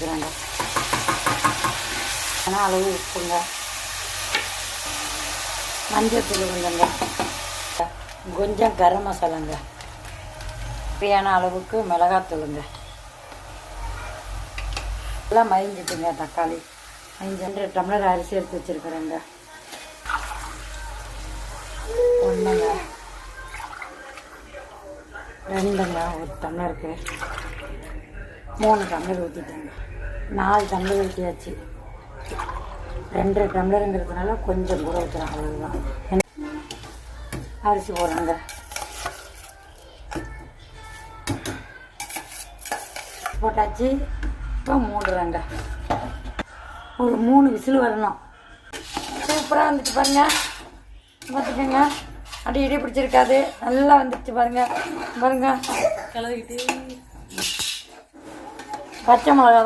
சேர்த்துக்கிறேங்க. ஆனால் அளவு உப்புங்க, மஞ்சள் தூள் கொஞ்சங்க, கொஞ்சம் கரம் மசாலாங்க, தேவையான அளவுக்கு மிளகாத்தூளுங்க. எல்லாம் மதிஞ்சிட்டுங்க. தக்காளி 5 டம்ளர் அரிசி எடுத்து வச்சுருக்குறேங்க. ஒன்றுங்க, 2ங்க, 1 டம்ளருக்கு 3 டம்ளர் ஊற்றிட்டேங்க. 4 டம்ளர் ஊற்றியாச்சு. 2 டம்ளருங்கிறதுனால கொஞ்சம் கூட ஊற்றுறேன், அவ்வளோதான். அரிசி போடுறேங்க. போட்டாச்சு. இப்போ மூடுறேங்க. ஒரு 3 விசில் வரணும். சூப்பராக வந்துட்டு பாருங்கள். பார்த்துக்கோங்க, அப்படியே இடி பிடிச்சிருக்காது, நல்லா வந்துடுச்சு பாருங்கள். கிளறிக்கிட்டு பச்சை மிளகா தான்